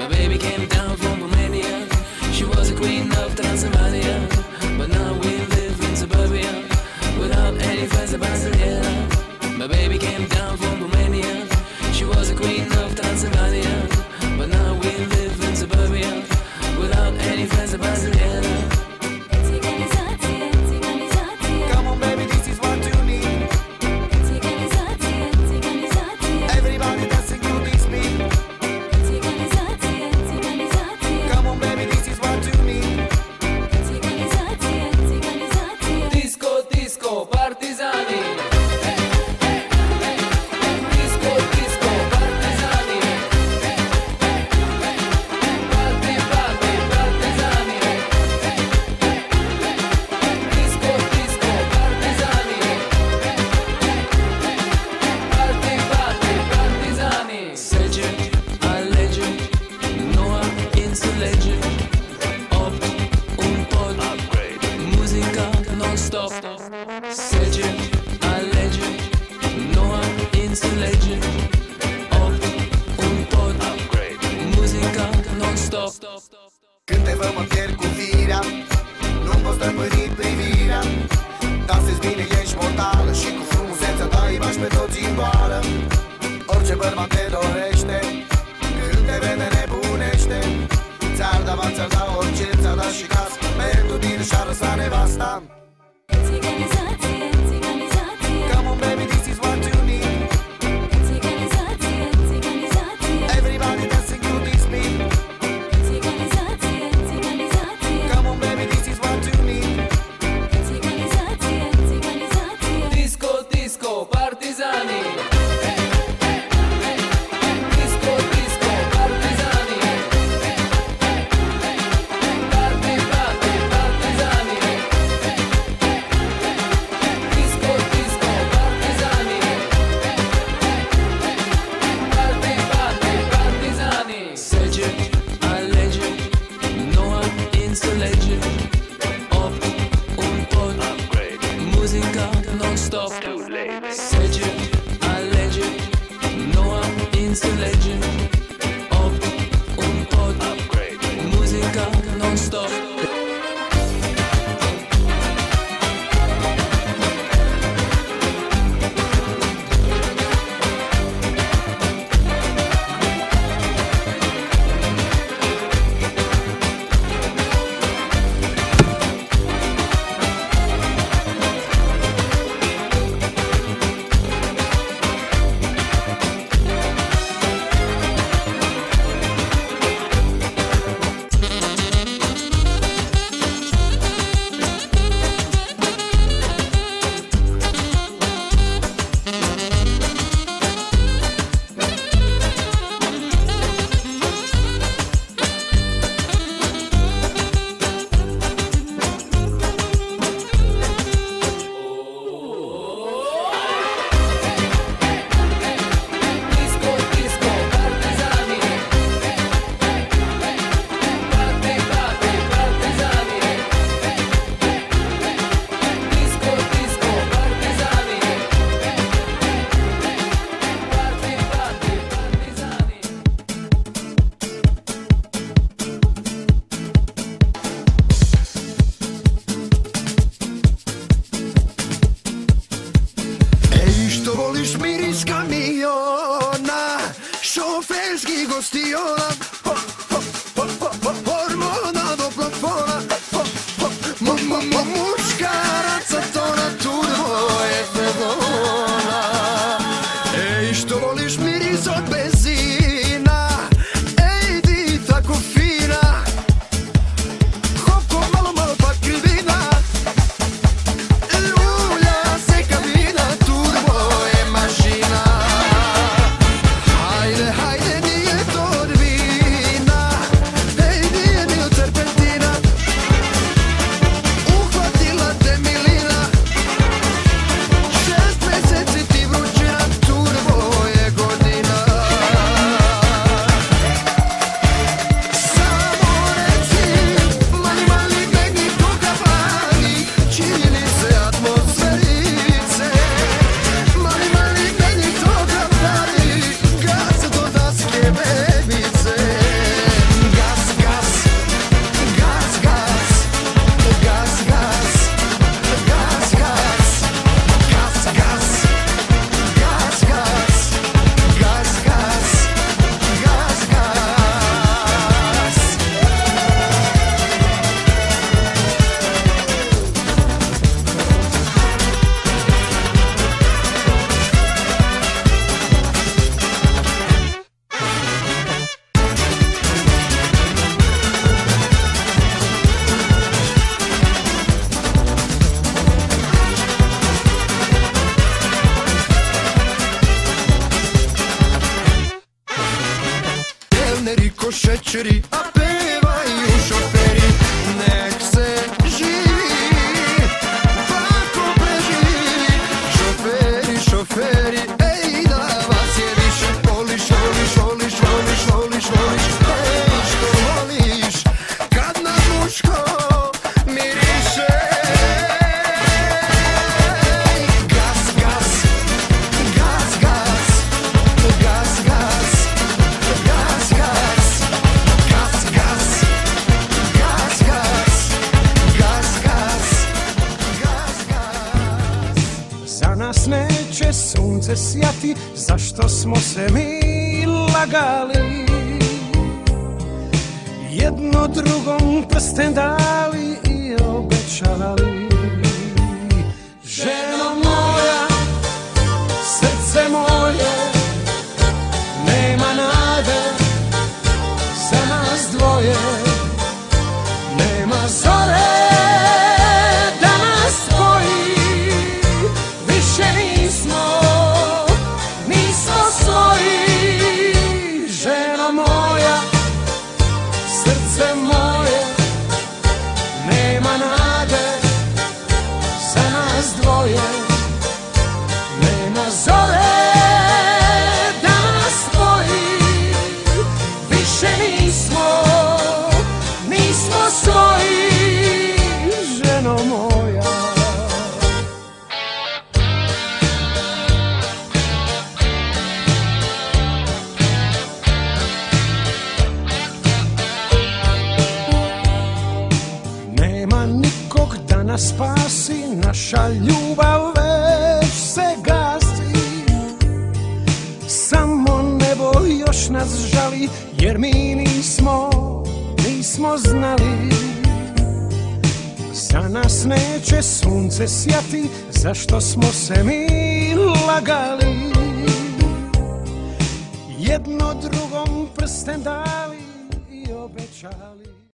baby came down from Romania. She was a queen of Transylvania, but now we live in suburbia without any friends of Brasilia. My baby came down from Romania. She was a queen of Transylvania, but now we live in suburbia without any friends of Brasilia. Come on baby, this is what you need. Everybody dancing to this beat. Come on baby, this is what you need. Disco, disco, partizani. Disco, disco, partizani. Party, party, partizani. Disco, disco, partizani. Party, party, partizani. Sece, alege, noua înțelege. Opt, un pod, muzica non-stop. Sece, alege, noua înțelege. Opt, un pod, muzica non-stop. Când te văd mă pierd cu firea, nu-mi poți stăpâni privirea. Dansezi bine, ești mortală și cu frumusețea ta îi bași pe toți în boală. Orice bărbat te dorește, când te vede nebunește. Ți-ar da bani, ți-ar da orice, ți-ar da și casă. Pentru tine și-ar lăsa nevasta. Come on baby, this is what you need. Everybody dancing to this beat. Come on baby, this is what you need. Disco, disco, partizani. Disco, disco, partizani. Party, party, partizani. Disco, disco, partizani. Party, party, partizani. Sece, alege, noua înțelege. Opt, un pod, muzica non-stop. Sece, alege, noua înțelege. Opt, un pod, muzica non-stop. Disco, disco, partizani. Party, party, partizani. Disco, disco, partizani. Party, party, partizani. Ej, što voliš miris kamiona, šoferskih gostiona. Hormona do plafona, muškaraca tona, turbo je fedona. Ej, što voliš miris od benzina, ej, di tako fina. Hop, hop, malo, malo pa krivina. Ljulja se kabina, turbo je mašina. Hajde, hajde, nije to dvina. ko šećeri, a pevaju šoferi. Nek se živi, tako preživi. Šoferi, šoferi, ej da vas je više. Voliš, voliš, voliš, voliš, voliš, voliš, ej što voliš kad na muško miriše. Gas, gas, gas, gas, gas, gas, gas, gas, gas, gas, gas, gas, gas, gas, gas. Za nas neće sunce sjati, zašto smo se mi lagali, jedno drugom prsten dali i obećali. Ženo moja, srce moje, nema nade za nas dvoje, nema zore da nas spoji, više nismo svoji. Ženo moja, srce moje, nema nade za nas dvoje, nema zore da nas spoji, više nismo svoji. Ženo moja, nema nikog da nas spasi, naša ljubav već se gasi. Samo nebo još nas žali, jer mi nismo znali. Za nas neće sunce sjati, zašto smo se mi lagali, jedno drugom prsten dali i obećali.